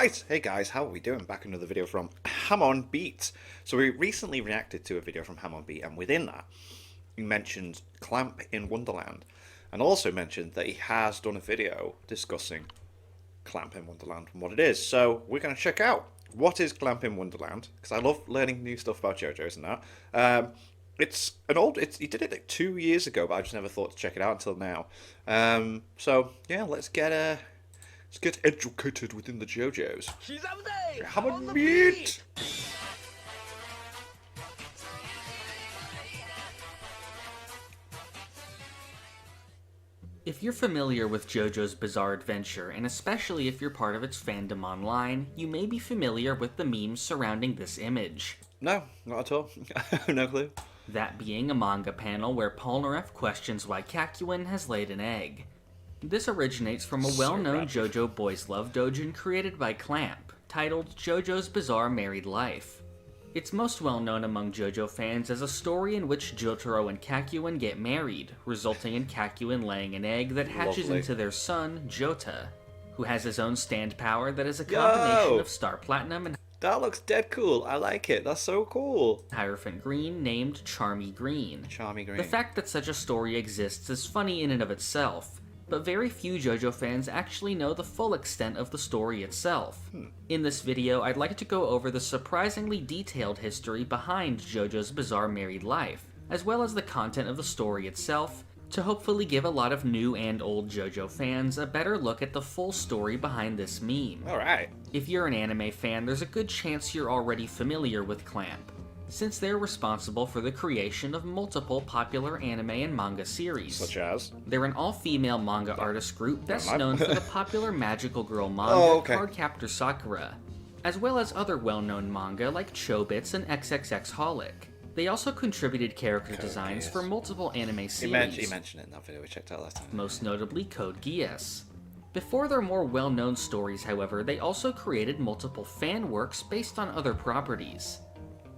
Right, hey guys, how are we doing? Back another video from Ham on Beat. So we recently reacted to a video from Ham on Beat, and within that, he mentioned Clamp in Wonderland, and also mentioned that he has done a video discussing Clamp in Wonderland and what it is. So we're going to check out what is Clamp in Wonderland, because I love learning new stuff about JoJo's and that. He did it like 2 years ago, but I just never thought to check it out until now. So yeah, let's get educated within the JoJo's. Ham on Beat! If you're familiar with JoJo's Bizarre Adventure, and especially if you're part of its fandom online, you may be familiar with the memes surrounding this image. No, not at all. No clue. That being a manga panel where Polnareff questions why Kakyoin has laid an egg. This originates from a well-known JoJo boys love doujin created by Clamp, titled JoJo's Bizarre Married Life. It's most well known among JoJo fans as a story in which Jotaro and Kakyoin get married, resulting in Kakyoin laying an egg that hatches into their son, Jota, who has his own stand power that is a combination of Star Platinum and that looks dead cool. I like it. That's so cool. Hierophant Green named Charmy Green. Charmy Green. The fact that such a story exists is funny in and of itself, but very few JoJo fans actually know the full extent of the story itself. In this video, I'd like to go over the surprisingly detailed history behind JoJo's Bizarre Married Life, as well as the content of the story itself, to hopefully give a lot of new and old JoJo fans a better look at the full story behind this meme. Alright. If you're an anime fan, there's a good chance you're already familiar with Clamp, since they're responsible for the creation of multiple popular anime and manga series. Such as? They're an all-female manga artist group best known for the popular magical girl manga Cardcaptor Sakura, as well as other well-known manga like Chobits and XXXHolic. They also contributed character designs for multiple anime series. He mentioned it in that video we checked out last time. Most notably Code Geass. Before their more well-known stories, however, they also created multiple fan works based on other properties.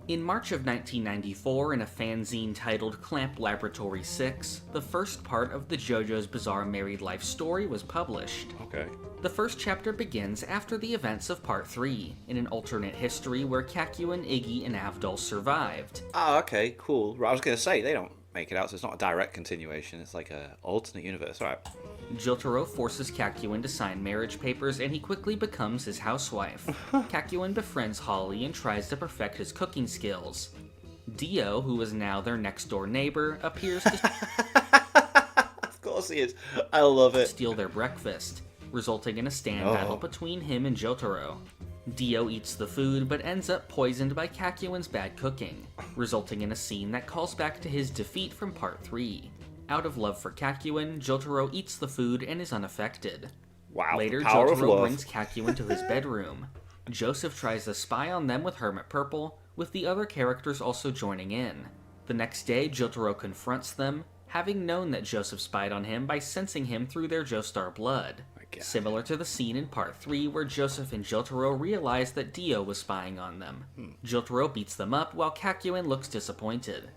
In March of 1994, in a fanzine titled Clamp Laboratory 6, the first part of the JoJo's Bizarre Married Life story was published. Okay. The first chapter begins after the events of Part 3, in an alternate history where Kakyoin, Iggy, and Avdol survived. Ah, okay, cool. I was going to say, they don't make it out, so it's not a direct continuation, it's like an alternate universe, right? Jotaro forces Kakyoin to sign marriage papers, and he quickly becomes his housewife. Kakyoin befriends Holly and tries to perfect his cooking skills. Dio, who is now their next-door neighbor, appears to Of course he is. I love it. steal their breakfast, resulting in a stand battle between him and Jotaro. Dio eats the food, but ends up poisoned by Kakyoin's bad cooking, resulting in a scene that calls back to his defeat from Part 3. Out of love for Kakyoin, Jotaro eats the food and is unaffected. Wow, Later, the power of Jotaro love. brings Kakyoin to his bedroom. Joseph tries to spy on them with Hermit Purple, with the other characters also joining in. The next day, Jotaro confronts them, having known that Joseph spied on him by sensing him through their Joestar blood. Similar to the scene in Part 3 where Joseph and Jotaro realize that Dio was spying on them. Jotaro beats them up while Kakyoin looks disappointed.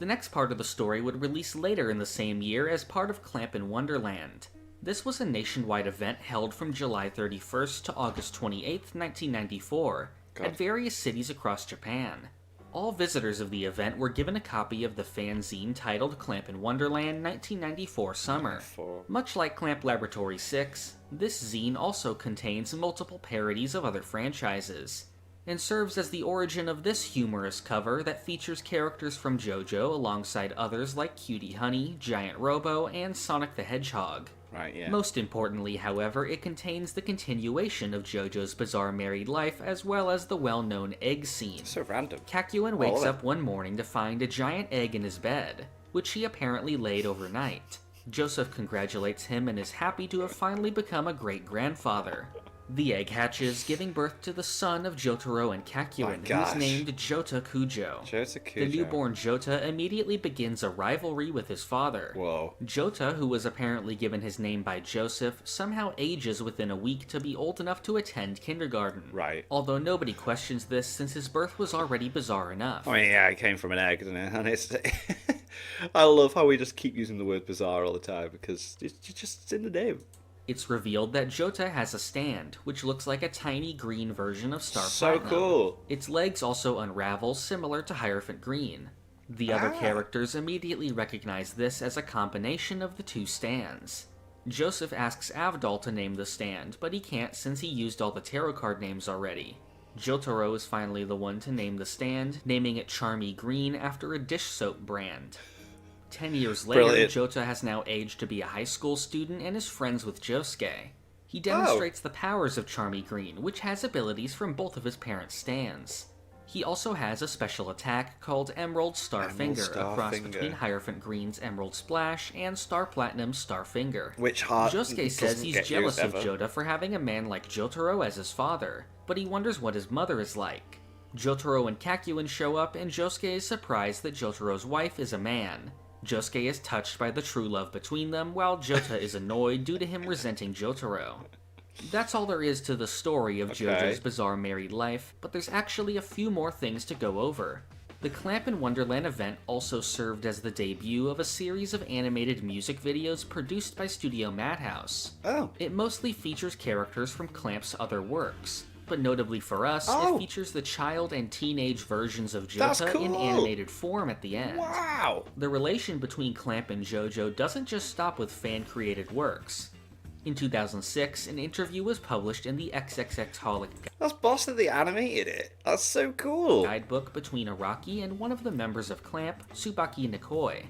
The next part of the story would release later in the same year as part of Clamp in Wonderland. This was a nationwide event held from July 31st to August 28th, 1994, at various cities across Japan. All visitors of the event were given a copy of the fanzine titled Clamp in Wonderland 1994 Summer. Much like Clamp Laboratory 6, this zine also contains multiple parodies of other franchises, and serves as the origin of this humorous cover that features characters from JoJo alongside others like Cutie Honey, Giant Robo, and Sonic the Hedgehog. Right, yeah. Most importantly, however, it contains the continuation of JoJo's Bizarre Married Life as well as the well-known egg scene. So random. Kakyoin wakes up one morning to find a giant egg in his bed, which he apparently laid overnight. Joseph congratulates him and is happy to have finally become a great-grandfather. The egg hatches, giving birth to the son of Jotaro and Kakyoin, who's named Jota Kujo. The newborn Jota immediately begins a rivalry with his father. Jota, who was apparently given his name by Joseph, somehow ages within a week to be old enough to attend kindergarten. Although nobody questions this since his birth was already bizarre enough. I mean, yeah, it came from an egg, didn't it? And it's... I love how we just keep using the word bizarre all the time because it's just in the name. It's revealed that Jota has a stand, which looks like a tiny green version of Star So Platinum. cool. Its legs also unravel, similar to Hierophant Green. The other characters immediately recognize this as a combination of the two stands. Joseph asks Avdol to name the stand, but he can't since he used all the tarot card names already. Jotaro is finally the one to name the stand, naming it Charmy Green after a dish soap brand. 10 years later, Brilliant. Jota has now aged to be a high school student and is friends with Josuke. He demonstrates the powers of Charmy Green, which has abilities from both of his parents' stands. He also has a special attack called Emerald Starfinger, a cross between Hierophant Green's Emerald Splash and Star Platinum's Starfinger. Which heart Josuke says he's get jealous used of ever. Jota for having a man like Jotaro as his father, but he wonders what his mother is like. Jotaro and Kakyoin show up, and Josuke is surprised that Jotaro's wife is a man. Josuke is touched by the true love between them, while Jota is annoyed due to him resenting Jotaro. That's all there is to the story of JoJo's Bizarre Married Life, but there's actually a few more things to go over. The Clamp in Wonderland event also served as the debut of a series of animated music videos produced by Studio Madhouse. Oh. It mostly features characters from Clamp's other works, but notably for us, it features the child and teenage versions of Jota in animated form at the end. Wow! The relation between Clamp and JoJo doesn't just stop with fan-created works. In 2006, an interview was published in the XXXholic That's boss that they animated it. That's so cool. guidebook between Araki and one of the members of Clamp, Tsubaki Nikoi.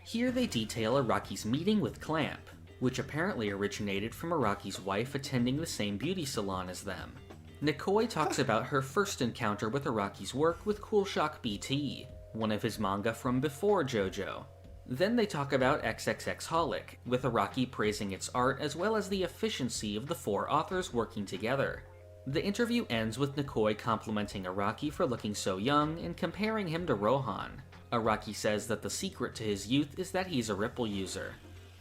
Here they detail Araki's meeting with Clamp, which apparently originated from Araki's wife attending the same beauty salon as them. Nikoi talks about her first encounter with Araki's work with Cool Shock BT, one of his manga from before JoJo. Then they talk about XXXholic, with Araki praising its art as well as the efficiency of the four authors working together. The interview ends with Nikoi complimenting Araki for looking so young and comparing him to Rohan. Araki says that the secret to his youth is that he's a Ripple user.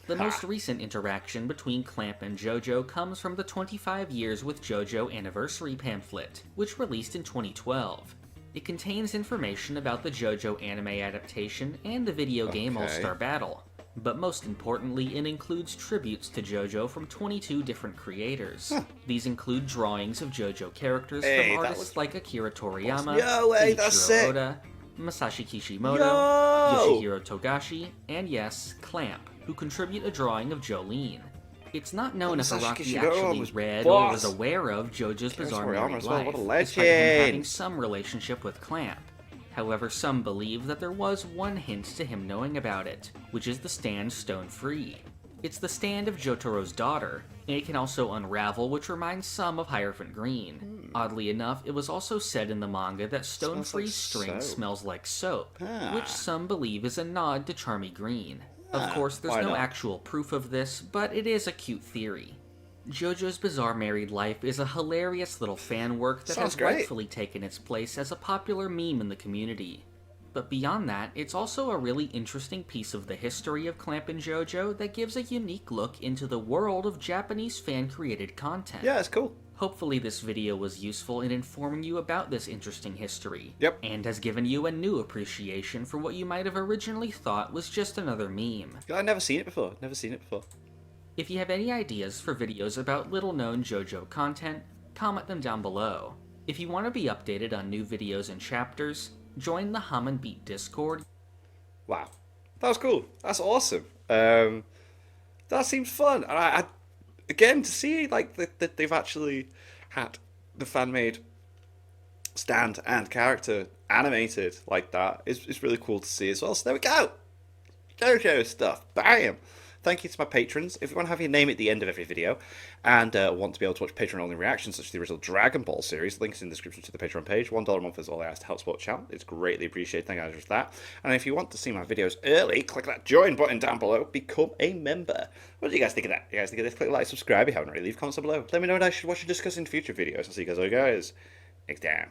The most recent interaction between Clamp and JoJo comes from the 25 Years with JoJo Anniversary pamphlet, which released in 2012. It contains information about the JoJo anime adaptation and the video game All-Star Battle, but most importantly, it includes tributes to JoJo from 22 different creators. These include drawings of JoJo characters from artists like Akira Toriyama, Eiichiro Oda, Masashi Kishimoto, Yoshihiro Togashi, and yes, Clamp, who contribute a drawing of Jolene. It's not known if Araki actually read or was aware of JoJo's Bizarre Married Life, despite him having some relationship with Clamp. However, some believe that there was one hint to him knowing about it, which is the stand Stone Free. It's the stand of Jotaro's daughter, and it can also unravel, which reminds some of Hierophant Green. Oddly enough, it was also said in the manga that Stone Free's string smells like soap, which some believe is a nod to Charmy Green. Of course, there's no actual proof of this, but it is a cute theory. JoJo's Bizarre Married Life is a hilarious little fan work that has rightfully taken its place as a popular meme in the community. But beyond that, it's also a really interesting piece of the history of Clamp and JoJo that gives a unique look into the world of Japanese fan-created content. Yeah, it's cool. Hopefully this video was useful in informing you about this interesting history, and has given you a new appreciation for what you might have originally thought was just another meme. I've never seen it before. If you have any ideas for videos about little-known JoJo content, comment them down below. If you want to be updated on new videos and chapters, join the Hum and Beat Discord. Wow, that was cool. That's awesome. That seems fun. And I again, to see like that they've actually had the fan-made stand and character animated like that is really cool to see as well. So there we go. JoJo stuff. Bam. Thank you to my patrons. If you want to have your name at the end of every video and want to be able to watch Patreon-only reactions such as the original Dragon Ball series, links in the description to the Patreon page. $1 a month is all I ask to help support the channel. It's greatly appreciated. Thank you guys for that. And if you want to see my videos early, click that join button down below. Become a member. What do you guys think of that? You guys think of this? Click like, subscribe if you haven't already. Leave comments down below. Let me know what I should watch and discuss in future videos. I'll see you guys all next time.